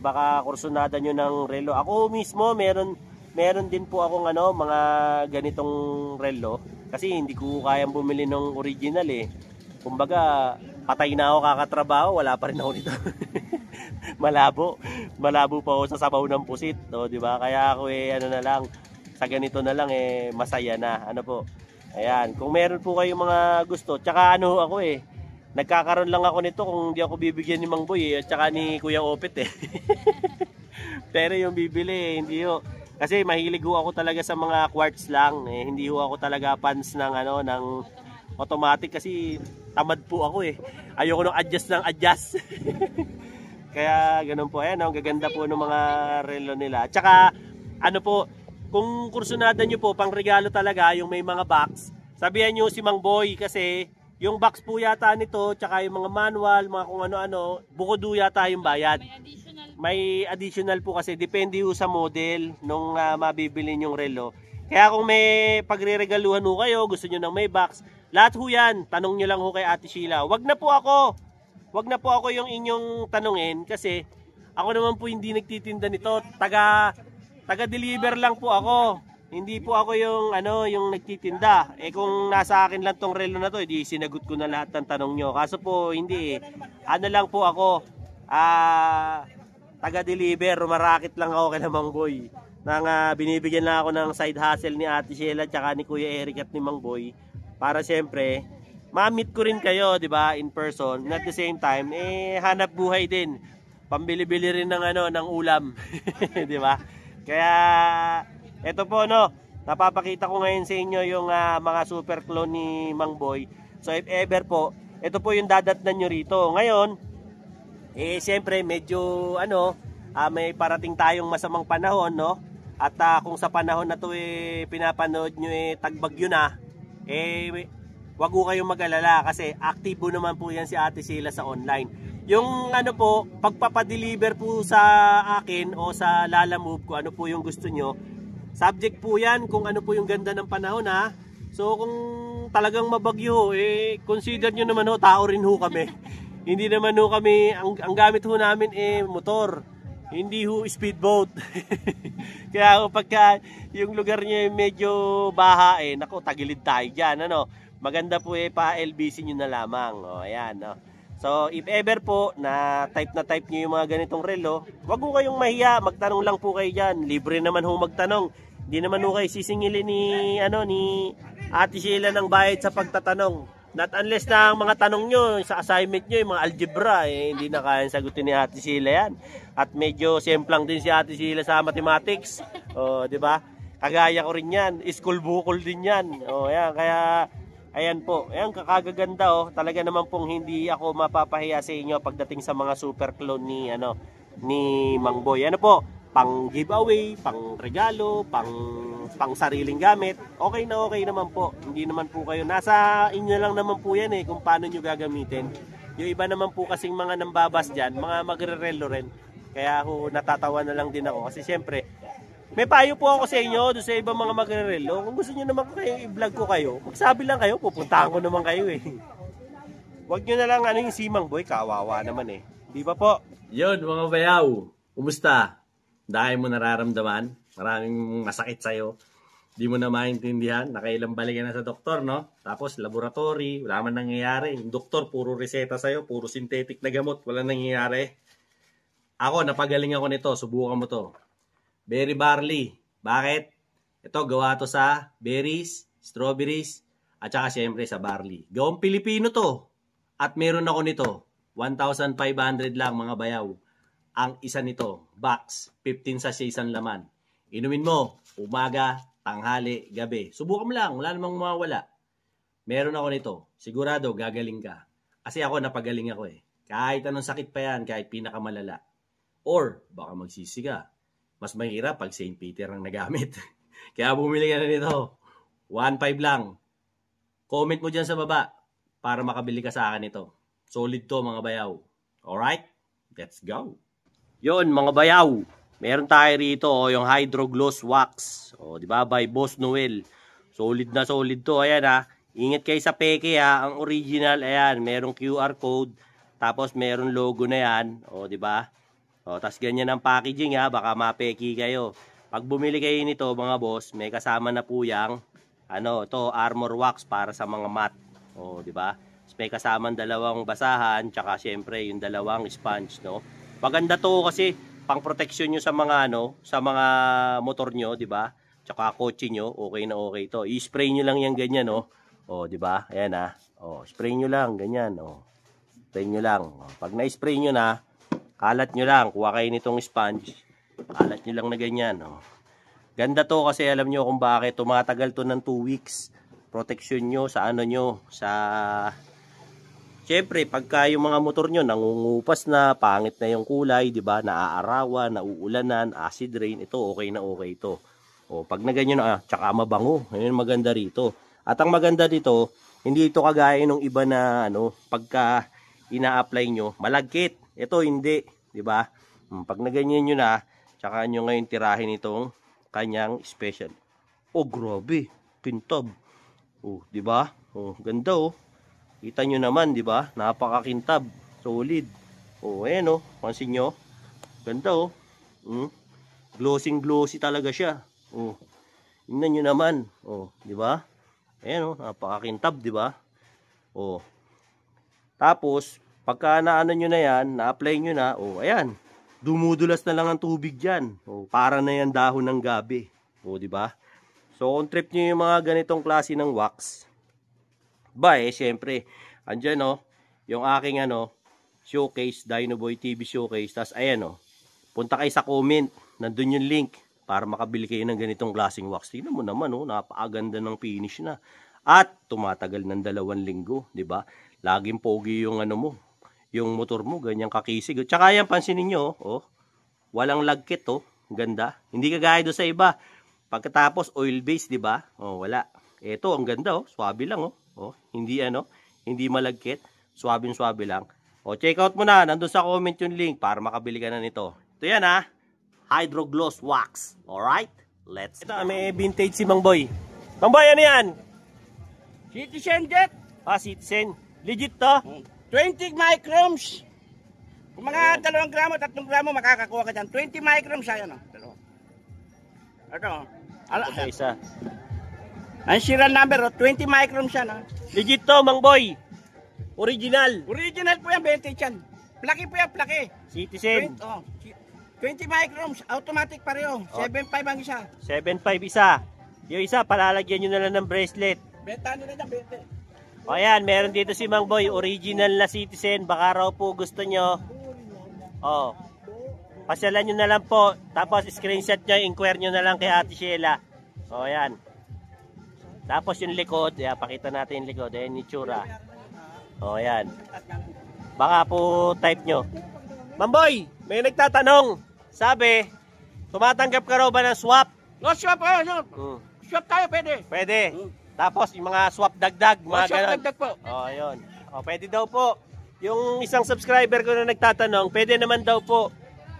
Baka kursunada nyo ng relo. Ako mismo, meron din po akong mga ganitong relo. Kasi hindi ko kayang bumili ng original Kumbaga, patay na ako kakatrabaho, wala pa rin ako dito. Malabo pa ako sa sabaw ng pusit. Di ba? Kaya ako na lang. Sa ganito na lang masaya na. Ayan, kung meron po kayong mga gusto, tsaka ako nagkakaroon lang ako nito kung hindi ako bibigyan ni Mang Boy at tsaka ni Kuya Opet Pero yung bibili hindi ho. Kasi mahilig ho ako talaga sa mga quartz lang hindi ho ako talaga fans ng ng automatic kasi tamad po ako Ayoko nang adjust. Kaya ganun po ang gaganda po ng mga relo nila. Tsaka po, kung kursunada nyo po, pang regalo talaga, yung may mga box, sabihan nyo si Mang Boy kasi yung box po yata nito, tsaka yung mga manual, mga kung ano-ano, bukod do yata yung bayad. May additional po kasi, depende ho sa model nung mabibili yung relo. Kaya kung may pagre-regaluhan ho kayo, gusto nyo ng may box, lahat ho yan, tanong nyo lang ho kay Ate Sheila. Wag na po ako yung inyong tanungin kasi ako naman po hindi nagtitinda nito, taga-deliver lang po ako. Hindi po ako yung yung nagtitinda. Kung nasa akin lang tong relo na to, edi sinagot ko na lahat ng tanong nyo. Kaso po hindi lang po ako. Taga-deliver, rumarakit lang ako kay Mang Boy. Binibigyan lang ako ng side hustle ni Ate Sheila tsaka ni Kuya Eric at ni Mang Boy para siyempre ma-meet ko rin kayo, 'di ba, in person. And at the same time, hanap buhay din. Pambili-bili rin ng ulam, 'di ba? Kaya eto po napapakita ko ngayon sa inyo yung mga super clone ni Mang Boy. So if ever po, ito po yung dadatnan nyo rito. Ngayon, siyempre medyo may parating tayong masamang panahon At kung sa panahon na to pinapanood nyo tagbagyo na, wag ko kayong mag-alala kasi aktibo naman po yan si Ate Sheila sa online. Yung pagpapadeliver po sa akin o sa Lalamove kung ano po yung gusto nyo. Subject po yan kung ano po yung ganda ng panahon So kung talagang mabagyo consider nyo naman tao rin ho kami. Hindi naman ho kami, ang gamit ho namin motor. Hindi ho speedboat. Kaya pagka yung lugar niya medyo baha nako tagilid tayo dyan Maganda po pa-LBC nyo na lamang ayan So, if ever po na type nyo yung mga ganitong relo, wag ko kayong mahiya, magtanong lang po kayo dyan. Libre naman ho magtanong. Hindi naman ho kayo sisingilin ni Ate Sheila ng bayad sa pagtatanong. Not unless na ang mga tanong nyo sa assignment nyo, yung mga algebra, hindi na kayang sagutin ni Ate Sheila yan. At medyo semplang din si Ate Sheila sa mathematics. Di ba? Kagaya ko rin yan. School bukol din yan. O, yan. Kaya, ayan po. Ayan, kakagaganda oh. Talaga naman pong hindi ako mapapahiya sa inyo pagdating sa mga super clone ni Mang Boy. Ano po? Pang giveaway, pang regalo, pang sariling gamit. Okay naman po. Hindi naman po kayo. Nasa inyo lang naman po yan kung paano nyo gagamitin. Yung iba naman po kasing mga nambabas dyan, mga magre-relo rin. Kaya ako natatawa na lang din ako. Kasi syempre, may payo po ako sa inyo doon sa ibang mga magre-relo. Kung gusto nyo naman kayo i-vlog ko kayo, magsabi lang kayo, pupuntahan ko naman kayo Huwag nyo na lang yung si Mang Boy, kawawa naman Di ba po? Yun mga bayaw, kumusta? Dahil mo nararamdaman, maraming masakit sa'yo. Di mo na maintindihan, nakailang balik ka na sa doktor, no? Tapos laboratory, wala man nangyayari. Yung doktor, puro reseta sa'yo, puro synthetic na gamot, wala nangyayari. Ako, napagaling ako nito, subukan mo to. Berry barley. Bakit? Ito, gawa to sa berries, strawberries, at saka siyempre sa barley. Gawang Pilipino to. At meron ako nito, 1,500 lang mga bayaw. Ang isa nito, box, 15 sachet isang laman. Inumin mo, umaga, tanghali, gabi. Subukan mo lang, wala namang mawawala. Meron ako nito, sigurado gagaling ka. Kasi ako napagaling ako Kahit anong sakit pa yan, kahit pinakamalala. Or, baka magsisi ka. Mas mahirap pag St. Peter ang nagamit. Kaya bumili ka na nito. 1,500 lang. Comment mo dyan sa baba para makabili ka sa akin ito. Solid to mga bayaw. Alright? Let's go. Yon mga bayaw. Meron tayo rito yung Hydro Gloss Wax. Di ba? By Boss Noel. Solid na solid to. Ayan Ingat kayo sa peke Ang original, ayan, merong QR code. Tapos meron logo na yan. Di ba? Tas ganyan ang packaging baka mapeki kayo. Pag bumili kayo nito mga boss, may kasama na po yang ito armor wax para sa mga mat. Di ba? May kasamang dalawang basahan, tsaka syempre yung dalawang sponge, no. Maganda to kasi pang protection nyo sa mga sa mga motor nyo, di ba? Tsaka kotse nyo, okay na okay to. I-spray nyo lang yan ganyan, di ba? Ayan spray nyo lang ganyan, Spray nyo lang. Pag na-spray nyo na, kalat nyo lang, kuha kayo nitong sponge. Kalat nyo lang na ganyan. Ganda to kasi alam nyo kung bakit. Tumatagal to ng 2 weeks. Protection nyo sa sa... Siyempre, pagka yung mga motor nyo nangungupas na, pangit na yung kulay, di ba? Naaarawan, nauulanan, acid rain, ito okay na okay ito. Pag na ganyan tsaka mabango. Ayun maganda rito. At ang maganda dito, hindi ito kagaya ng iba na pagka ina-apply nyo, malagkit. Ito hindi, di ba? Pag naganyan nyo na, tsaka nyo ngayon tirahin itong kanyang special. Grabe, kintab. Di ba? Ganda Kita nyo naman, di ba? Napakakintab, solid. Ayan pansin nyo. Ganda Glossy talaga siya. Tingnan nyo naman. Di ba? Ayan napakakintab, di ba? Tapos, pagka naano nyo na yan, na-apply nyo na, ayan, dumudulas na lang ang tubig dyan. Para na yan dahon ng gabi. Di ba? So, kung trip nyo yung mga ganitong klase ng wax, syempre, andyan yung aking showcase, Dinoboy TV showcase. Tas ayan punta kayo sa comment, nandun yung link para makabili kayo ng ganitong klaseng wax. Tingnan mo naman napakaganda ng finish na. At tumatagal ng 2 linggo, di ba? Laging pogi yung yung motor mo, ganyan kakisig. Tsaka yan, pansinin nyo, walang lagkit, ganda. Hindi kagaya doon sa iba. Pagkatapos oil base, di ba? Wala. Ito, ang ganda, swabe lang, hindi hindi malagkit, swabe lang. Check out mo na, nandun sa comment yung link para makabili ka na nito. Ito yan Hydro Gloss Wax. Alright? Let's go. Ito, may vintage si Mang Boy. Mang Boy, ano yan? Citizen Jet. Citizen. Legit to? 20 microns. Kung mga 2 gramo, 3 gramo, makakakuha ka dyan. 20 microns siya Ito. Ito isa. Ang serial number, 20 microns siya Legit to, Mang Boy. Original. Original po yan, vintage yan. Plaki po yan, plaki. Citizen. 20 microns, automatic pareho. 7.5 ang isa. 7.5 isa. Yung isa, palalagyan nyo na lang ng bracelet. Benta nila dyan, 20. Ayan, meron dito si Mang Boy, original na Citizen. Baka raw po gusto nyo. Pasyalan nyo na lang po. Tapos screenshot nyo, inquire nyo na lang kay Ate Sheila. O, yan. Tapos yung likod, pakita natin yung likod. Ayan yung itsura. O, yan. Baka po type nyo. Mamboy, may nagtatanong. Sabi, tumatanggap ka raw ba ng swap? No, swap, swap tayo, pwede. Pwede. Tapos yung mga swap dagdag, mga Swap ganon. dagdag po. O, yun. O, pwede daw po. Yung isang subscriber ko na nagtatanong, pwede naman daw po.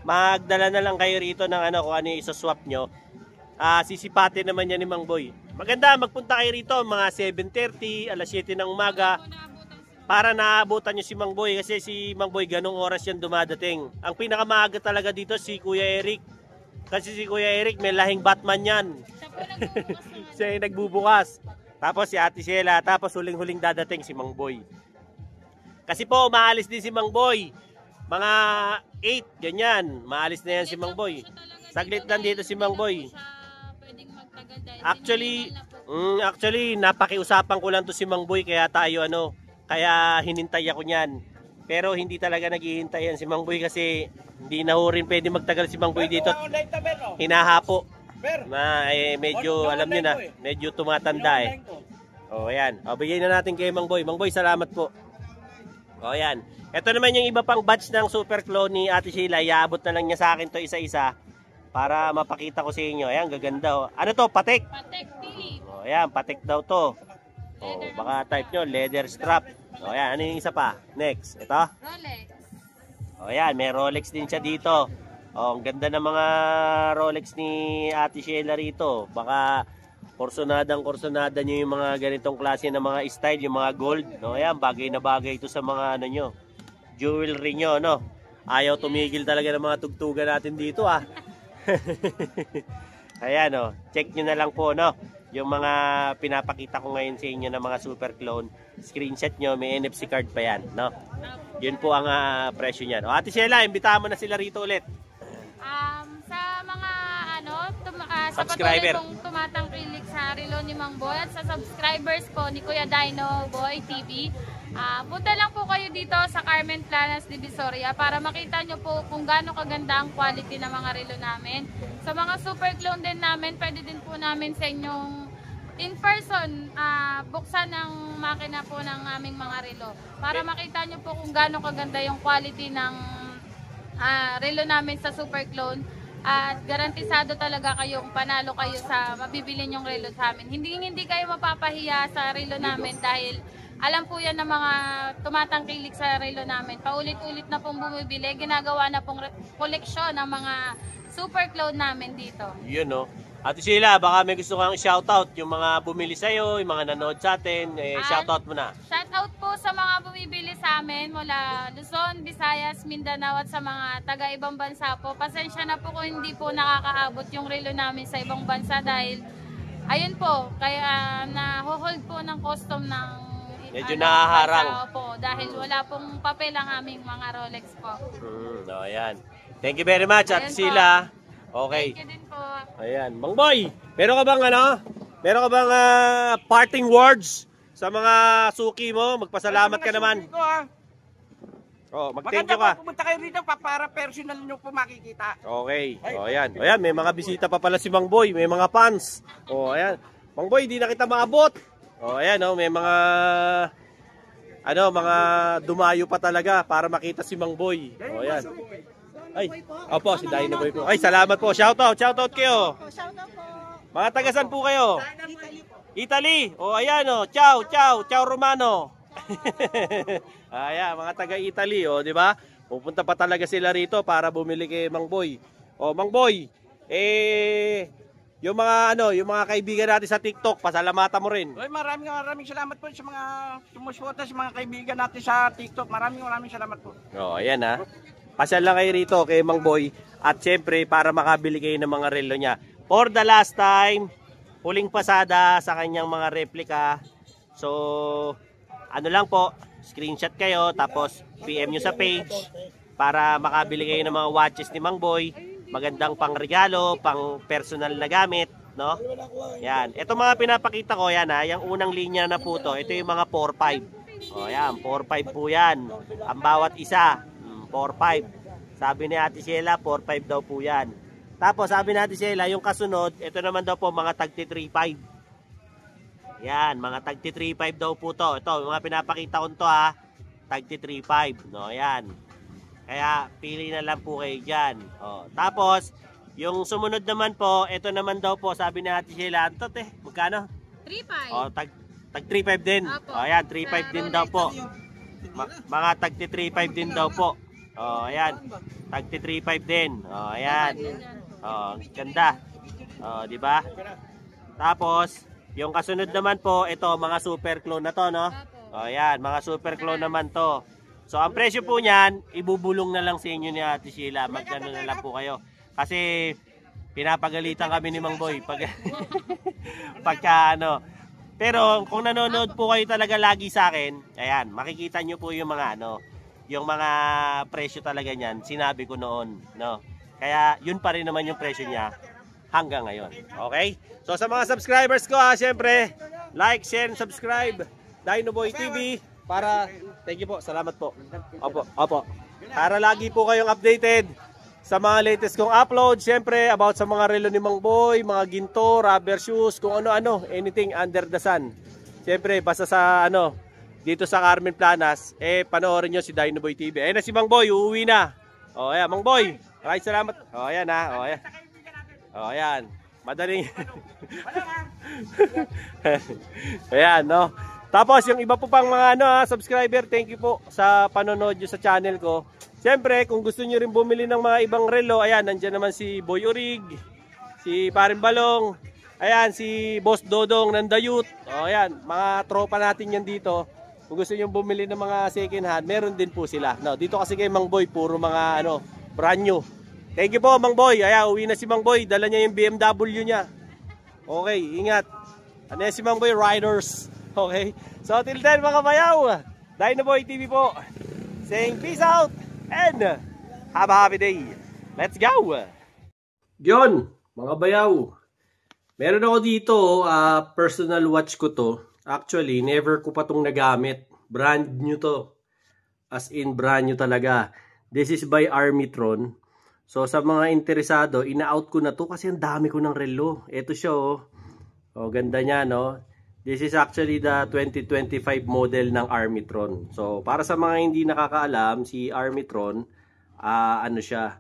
Magdala na lang kayo rito ng kung ano yung isa-swap nyo. Sisipatin naman yan ni Mang Boy. Maganda, magpunta kayo rito mga 7:30, alas 7 ng umaga. Para naabutan nyo si Mang Boy. Kasi si Mang Boy, ganong oras yan dumadating. Ang pinakamaaga talaga dito si Kuya Eric. Kasi si Kuya Eric, may lahing Batman yan. Siya yung nagbubukas. Tapos si Ate Sheila. Tapos huling-huling dadating si Mang Boy. Kasi po, maalis din si Mang Boy. Mga 8, ganyan. Maalis na yan si Mang Boy. Saglit lang dito si Mang Boy. Actually, napakiusapan ko lang to si Mang Boy. Kaya tayo kaya hinintay ako niyan. Pero hindi talaga naghihintay yan si Mang Boy kasi hindi na rin pwede magtagal si Mang Boy dito. Hinahapo. Na medyo alam niyo na, medyo tumatanda eh. O yan. O bigyan na natin kay Mang Boy. Mang Boy, salamat po. O yan. Ito naman yung iba pang batch ng Super Clone ni Ate Sheila. Iaabot na lang niya sa akin to isa-isa para mapakita ko sa inyo. Ayan, gaganda. Ano to? Patek? Patek Philip. O yan, patek daw to. O baka type nyo, leather strap. O yan, ano yung isa pa? Next, ito. Rolex. O yan, may Rolex din siya dito. O, ang ganda ng mga Rolex ni Ate Sheila rito. Baka kursunada nyo yung mga ganitong klase ng mga style, yung mga gold. O yan, bagay na bagay ito sa mga nyo, jewelry nyo, no? Ayaw tumigil talaga ng mga tugtugan natin dito, Ayan, check nyo na lang po, no? Yung mga pinapakita ko ngayon sa inyo ng mga Super Clone, screenshot nyo, may NFC card pa yan, no? Yun po ang presyo niyan. O, Ate Sheila, imbitahan mo na sila rito ulit. Sa mga sa Subscriber. patuloy pong tumatangkilik sa relo ni Mang Boy at sa subscribers po ni Kuya Dino Boy TV, punta lang po kayo dito sa Carmen Planas, Divisoria para makita nyo po kung gaano kaganda ang quality ng mga relo namin. Sa mga Super Clone din namin, pwede din po namin sa inyong in person buksan ng makina po ng aming mga relo para makita nyo po kung gaano kaganda yung quality ng relo namin sa Super Clone. At garantisado talaga kayong panalo kayo sa mabibili nyong relo sa amin. Hindi kayo mapapahiya sa relo namin dahil alam po yan ng mga tumatangkilik sa relo namin. Paulit-ulit na pong bumibili. Ginagawa na pong koleksyon ng mga Super Clone namin dito. Yun, no? Ate Sheila, baka may gusto kang shoutout yung mga bumili sa'yo, yung mga nanood sa atin. Shoutout mo na. Shoutout po sa mga bumibili sa amin mula Luzon, Visayas, Mindanao at sa mga taga-ibang bansa po. Pasensya na po kung hindi po nakakaabot yung relo namin sa ibang bansa dahil ayun po, kaya na-hold po ng custom ng medyo nakaharang. Po, dahil wala pong papel ang aming mga Rolex po. Ayan. Thank you very much, Ate Sheila. Okay. Thank you din po. Ayan. Mang Boy, meron ka bang parting words sa mga suki mo? Magpasalamat ka naman. Mag-thank you ka. Maganda po pumunta kayo rito para personal nyo po makikita. Okay. Ayan. Ayan, may mga bisita pa pala si Mang Boy. May mga fans. Ayan. Mang Boy, di na kita maabot. Ayan, may mga mga dumayo pa talaga para makita si Mang Boy. Ayan. Ay, opo, si Dino Boy po. Ay, salamat po. Shoutout kayo. Shoutout po. Mga tagasan po kayo. Italy. Ayan, ciao Romano. Ayan, mga taga-Italy, di ba? Pupunta pa talaga sila rito para bumili kay Mang Boy. Mang Boy, yung mga kaibigan natin sa TikTok, pasalamatan mo rin. Maraming salamat po sa mga sumusuporta sa mga kaibigan natin sa TikTok. Maraming salamat po. Ayan Pasyal lang kayo rito kay Mang Boy at syempre para makabili kayo ng mga relo niya. For the last time, huling pasada sa kanyang mga replika. So, lang po, screenshot kayo tapos PM nyo sa page para makabili kayo ng mga watches ni Mang Boy. Magandang pang regalo, pang personal na gamit, no? Yan. Ito mga pinapakita ko, yan yung unang linya na po to. Ito yung mga 4-5. Yan, 4-5 po yan. Ang bawat isa. 4-5. Sabi ni Ate Sheila, 4-5 daw po yan. Tapos sabi natin sila, yung kasunod, ito naman daw po mga tagti 3.5. Yan, mga tagti 3.5 daw po to. Ito, mga pinapakita ko to ha. Tagti 3.5. No, yan. Kaya pili na lang po kayo dyan. O, tapos, yung sumunod naman po, ito naman daw po, sabi natin sila, Antot magkano? 3.5. O, tag 3.5 din. Opo. O, ayan, 3.5 din daw po. Mga tagti 3.5 din daw po. O, ayan. Tagti 3.5 din. O, ayan. O, ganda. O, di ba? Tapos, yung kasunod naman po, ito, mga super clone na to, no? O, ayan, mga super clone naman to. So, ang presyo po niyan, ibubulong na lang sa inyo ni Ate Sheila. Magkano na lang po kayo. Kasi, pinapagalitan kami ni Mang Boy. Pagka, ano. Pero, kung nanonood po kayo talaga lagi sa akin, ayan, makikita nyo po yung mga, ano, yung mga presyo talaga niyan, sinabi ko noon, no? Kaya, yun pa rin naman yung presyo niya hanggang ngayon. Okay? So, sa mga subscribers ko, syempre, like, share, and subscribe. Dinoboy TV. Para, thank you po, salamat po. Opo, opo. Para lagi po kayong updated sa mga latest kong upload. Syempre, about sa mga relo ni Mang Boy, mga ginto, rubber shoes, kung ano-ano, anything under the sun. Syempre, basta sa, ano, dito sa Carmen Planas, panoorin nyo si Dinoboy TV. Ayun na si Mang Boy, uuwi na. O, ayan, Mang Boy. Maraming salamat. O, ayan ha. O, ayan. O, ayan. Madaling. Ayan, no. Tapos, yung iba po pang mga subscriber, thank you po sa panonood nyo sa channel ko. Siyempre, kung gusto nyo rin bumili ng mga ibang relo, ayan, nandyan naman si Boy Urig, si Parin Balong, ayan, si Boss Dodong ng Dayut. O, ayan, mga tropa natin yan dito. Kung gusto nyo bumili ng mga second hand, meron din po sila. No, dito kasi kay Mang Boy, puro mga, brand new. Thank you po, Mang Boy. Ayan, uwi na si Mang Boy. Dala niya yung BMW niya. Okay, ingat. Ano yan si Mang Boy? Riders. Okay. So, till then mga bayaw, Dinoboy TV po. Saying peace out and have a happy day. Let's go! Yun, mga bayaw. Meron ako dito, personal watch ko to. Actually, never ko pa itong nagamit. Brand new to. As in, brand new talaga. This is by Armitron. So, sa mga interesado, ina-out ko na to kasi ang dami ko ng relo. Ito siya, oh. Oh, ganda niya, no? This is actually the 2025 model ng Armitron. So, para sa mga hindi nakakaalam, si Armitron, ano siya,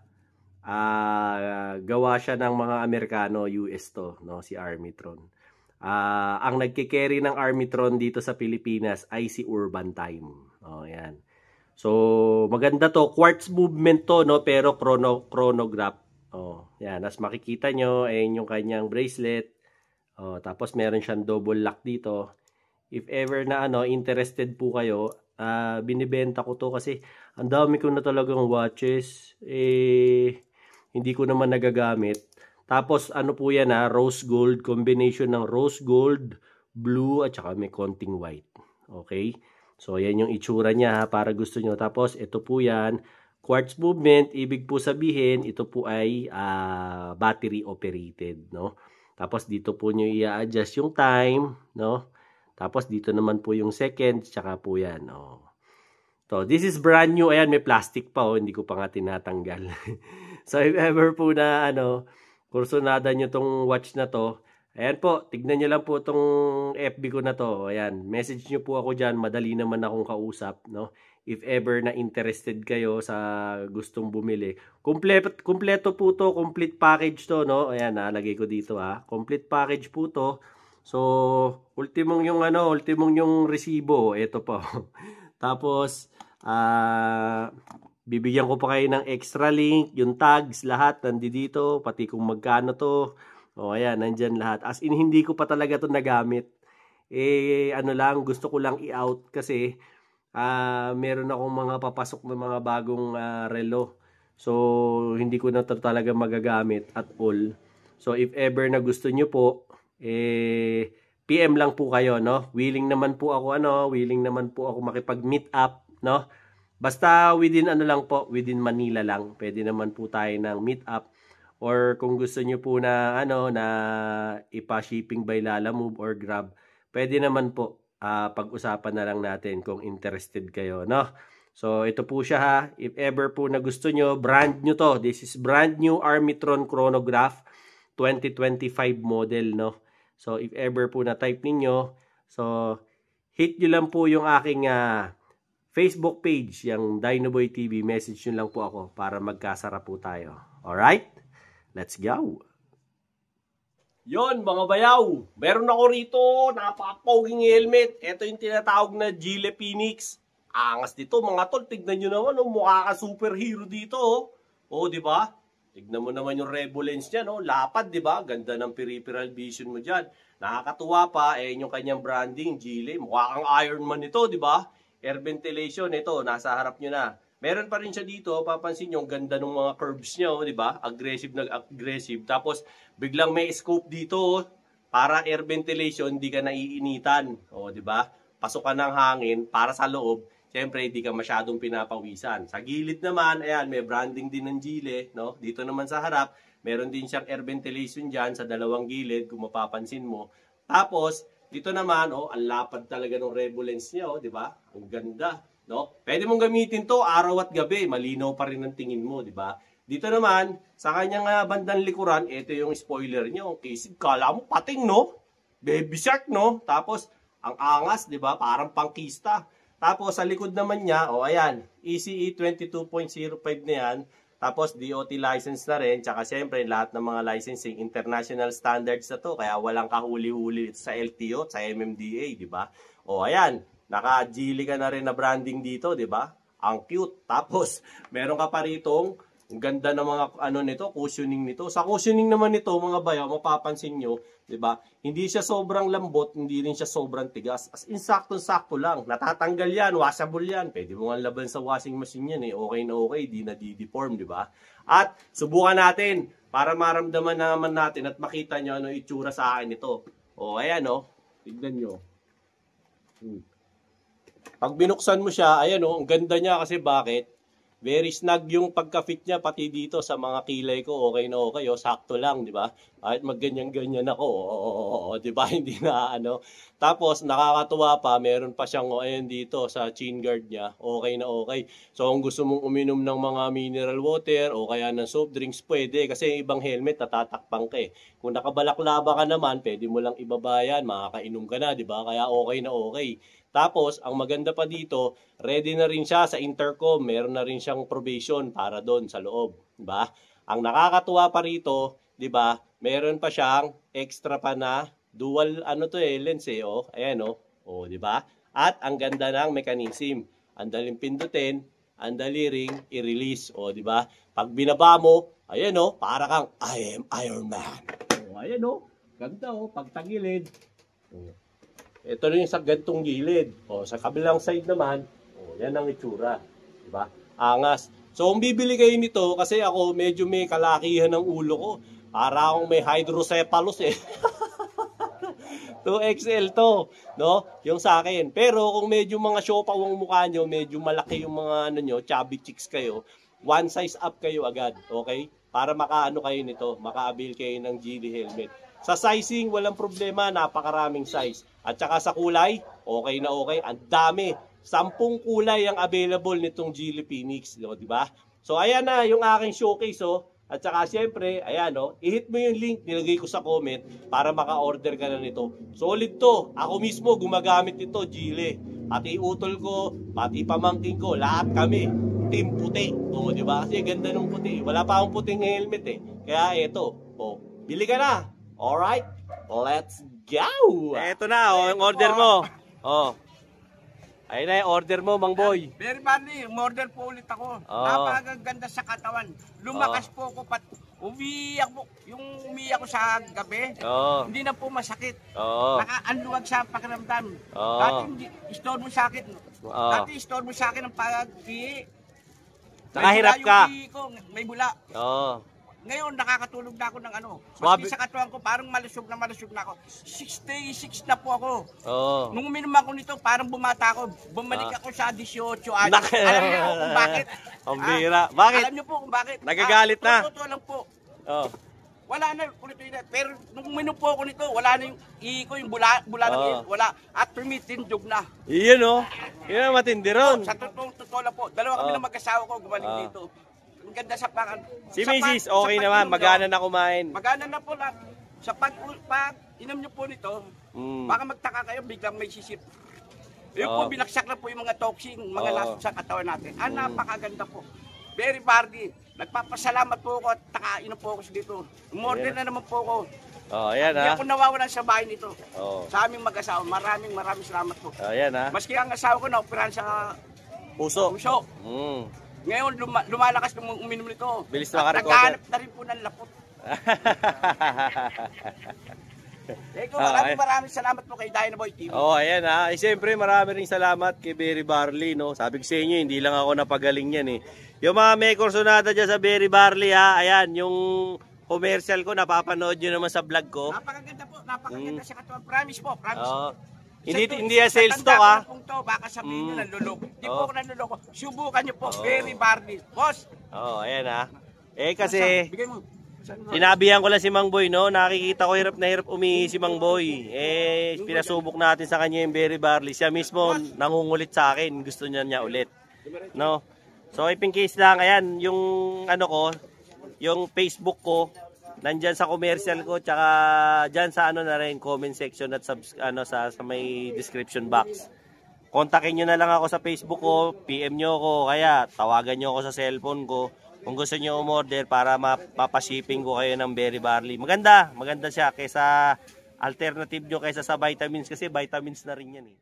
gawa siya ng mga Amerikano, US to, no? Si Armitron. Ang nagkikerry ng Armitron dito sa Pilipinas ay si Urban Time. Oh, yan. So, maganda to. Quartz movement to, no? Pero chronograph. Oh, yan. As makikita nyo, ayun yung kanyang bracelet. Oh, tapos meron siyang double lock dito. If ever na interested po kayo, binibenta ko to kasi ang dami ko na talagang watches. Hindi ko naman nagagamit. Tapos ano po yan rose gold. Combination ng rose gold, blue, at saka may konting white. Okay? So, yan yung itsura niya para gusto nyo. Tapos, ito po yan. Quartz movement, ibig po sabihin, ito po ay battery operated, no? Tapos, dito po nyo i-adjust yung time, no? Tapos, dito naman po yung seconds, tsaka po yan, no? So, this is brand new. Ayan, may plastic pa, oh. Hindi ko pa nga tinatanggal. So, if ever po na, kursunada nyo tong watch na to, ayan po, tignan nyo lang po itong FB ko na to. Ayan, message nyo po ako dyan. Madali naman akong kausap, no? If ever na interested kayo sa gustong bumili. Kompleto po to, complete package to, no? Ayan, nalagay ko dito, complete package po to. So, ultimong yung resibo. Ito po. Tapos, bibigyan ko pa kayo ng extra link, yung tags, lahat nandito, pati kung magkano to. O, ayan, nandyan lahat. As in, hindi ko pa talaga ito nagamit. Gusto ko lang i-out kasi meron akong mga papasok na mga bagong relo. So, hindi ko na ito talaga magagamit at all. So, if ever na gusto nyo po, PM lang po kayo, no? Willing naman po ako, makipag-meet up, no? Basta within within Manila lang. Pwede naman po tayo ng meet up. Or kung gusto nyo po na ipa-shipping by Lalamove or Grab, pwede naman po pag-usapan na lang natin kung interested kayo, no? So, ito po siya ha. If ever po na gusto nyo, brand new to. This is brand new Armitron chronograph 2025 model, no? So, if ever po na type ninyo, so, hit nyo lang po yung aking Facebook page, yung Dinoboy TV. Message nyo lang po ako para magkasara po tayo. Alright? Let's go! Yon mga bayaw, meron ako rito, napakapoging helmet. Ito yung tinatawag na Gile Phoenix. Angas dito mga tol, tignan nyo naman, oh, mukha ka superhero dito. Oh, di ba? Tignan mo naman yung Revo lens niya, no? Lapad, di ba? Ganda ng peripheral vision mo dyan. Nakakatuwa pa, yung kanyang branding, Gile. Mukha kang Iron Man ito, di ba? Air ventilation, ito, nasa harap nyo na. Meron pa rin siya dito, papansin nyo, ganda ng mga curves niya, oh, di ba? Aggressive na aggressive. Tapos, biglang may scope dito, oh, para air ventilation, hindi ka naiinitan. Oh, di ba? Pasok ka ng hangin para sa loob. Siyempre, hindi ka masyadong pinapawisan. Sa gilid naman, ayan, may branding din ng Gile, no? Dito naman sa harap, meron din siyang air ventilation dyan sa dalawang gilid, kung mapapansin mo. Tapos, dito naman, oh, ang lapad talaga ng Revo lens niya, oh, di ba? Ang ganda, no? Pwede mong gamitin to araw at gabi, malinaw pa rin ang tingin mo, di ba? Dito naman, sa kanyang bandang likuran, ito yung spoiler niya, okay, kala mo pating, no? Baby shark, no? Tapos, ang angas, di ba? Parang pangkista. Tapos, sa likod naman niya, oh, ayan, ECE 22.05 na yan. Tapos, DOT license na rin. Tsaka, syempre, lahat ng mga licensing, international standards na to. Kaya, walang kahuli-huli sa LTO, sa MMDA, di ba? Oh, ayan, naka-Gile ka na rin na branding dito, di ba? Ang cute. Tapos, meron ka pa ritong, ang ganda ng mga ano nito, cushioning nito. Sa cushioning naman nito, mga bayaw, mapapansin nyo, 'di ba? Hindi siya sobrang lambot, hindi rin siya sobrang tigas. As in sakto-sakto lang. Natatanggal 'yan, washable 'yan. Pwede mo nga laban sa washing machine 'yan eh. Okay na okay, di na di-deform, 'di ba? At subukan natin para maramdaman naman natin at makita nyo ano itsura sa akin ito. O ayan oh, tignan nyo. Pag binuksan mo siya, ayan oh, ang ganda niya kasi bakit? Very snug yung pagka-fit niya pati dito sa mga kilay ko. Okay na okay, oh, sakto lang, di ba? Kahit magganyan-ganyan ako, di ba? Hindi na ano. Tapos nakakatuwa pa, meron pa siyang ayun dito sa chin guard niya. Okay na okay. So kung gusto mong uminom ng mga mineral water o kaya ng soft drinks, pwede kasi ibang helmet natatakpang ka eh. Kung nakabalaklaba ka naman, pwede mo lang ibaba yan, makakainom ka na, di ba? Kaya okay na okay. Tapos, ang maganda pa dito, ready na rin siya sa intercom. Meron na rin siyang probation para doon sa loob. Diba? Ang nakakatuwa pa rito, diba, meron pa siyang extra pa na dual ano to lens eh. Oh. Ayan oh. Oh, diba? At ang ganda ng mechanism. Ang daling pindutin, ang dali ring i-release. Oh, diba? Pag binaba mo, ayan oh, para kang I am Iron Man. Oh, ayan oh. Ganda oh, pag tagilid. Oh. Ito rin sa gantong gilid. O, sa kabilang side naman, o, yan ang itsura. Diba? Angas. So, kung bibili kayo nito, kasi ako medyo may kalakihan ng ulo ko. Para akong may hydrocephalus eh. 2XL to, no? Yung sa akin. Pero kung medyo mga siopaw ang mukha nyo, medyo malaki yung mga ano nyo, chubby chicks kayo, one size up kayo agad, okay? Para makaano kayo nito, maka-avail kayo ng Gile helmet. Sa sizing, walang problema, napakaraming size. At saka sa kulay, okay na okay. Ang dami. 10 kulay ang available nitong Gile Phoenix. Di ba? So, ayan na yung aking showcase. Oh. At saka, syempre, ayan, oh, i-hit mo yung link, nilagay ko sa comment para maka-order ka na nito. Solid to. Ako mismo, gumagamit nito, Gile. Pati utol ko, pati pamangkin ko, lahat kami. Team puti. O, di ba? Kasi ganda ng puti. Wala pa akong puting helmet eh. Kaya, eto. Oh, bili ka na. Alright, let's go! Eto na, oh, yung order mo. Oh. Ayun na yung order mo, Mang Boy. Very funny, umorder po ulit ako. Napakaganda sa katawan. Lumakas po ako, umiyak po. Yung umiyak ko sa gabi, hindi na po masakit. Nakaanluwag sa pakiramdam. Dati store mo sa akin. Dati store mo sa akin ang pag-i. Nakahirap ka. May bula. Ngayon, nakakatulog na ako ng ano. Maski sa katawan ko, parang malusog na ako. 66 na po ako. Nung uminom ako nito, parang bumata ako. Bumalik ako sa 18 anos. Alam niyo po kung bakit? Ang bira. Bakit? Alam niyo po kung bakit? Nagagalit na. Totoo lang po. Wala na ulit yun. Pero nung uminom po ako nito, wala na yung ihi ko, yung bula ng wala. At tumitindog na. Iyon oh. Yun ang matindi ron. Sa totoo lang po, dalawa kami ng mag-asawa ko gumaling dito. Ang ganda sa pakan. Si Mrs. okay naman, magana na kumain. Magana na po lang. Sa pag inom nyo po nito, baka magtaka kayo, biglang may sisip. Yung po, binaksak na po yung mga toxin, mga lasot sa katawan natin. Napakaganda po. Very party. Nagpapasalamat po ako at nakainom po ako dito. Umorder na naman po ako. Ayan Hindi ha. ako nawawalan sa bahay nito. Oh. Sa aming mag-asawa. Maraming salamat po. Ayan ha. Maski ang asawa ko na-operahan sa Puso. puso. Ngayon, lumalakas nung uminom nito. Bilis At makarecover. naghahanap na rin po ng lapot. Maraming salamat po kay Dynaboy TV. Ayan ha. Siyempre marami rin salamat kay Berry Barley, no. Sabi ko sa inyo, hindi lang ako napagaling yan eh. Yung mga may kursonada dyan sa Berry Barley ha, ayan, yung commercial ko, napapanood nyo naman sa vlog ko. Napakaganda po, napakaganda sa katawan. Promise po, promise. Hindi yan sales talk ha. Baka sabihin nyo nanluloko. Hindi po ako nanluloko. Subukan nyo po, Berry Barley. Boss! Ayan ha. Kasi, bigay mo. sinabihan ko lang si Mang Boy, no? Nakikita ko hirap na hirap umihi si Mang Boy. Pinasubok natin sa kanya yung Berry Barley. Siya mismo nangungulit sa akin. Gusto niya ulit. No? So, in case lang, ayan, yung ano ko, yung Facebook ko, nandyan sa commercial ko, tsaka dyan sa ano na rin, comment section at sa may description box. Kontakin nyo na lang ako sa Facebook ko, PM nyo ako, kaya tawagan nyo ako sa cellphone ko. Kung gusto nyo umorder para mapashipping ko kayo ng Berry Barley. Maganda siya kaysa alternative nyo kaysa sa vitamins kasi vitamins na rin yan eh.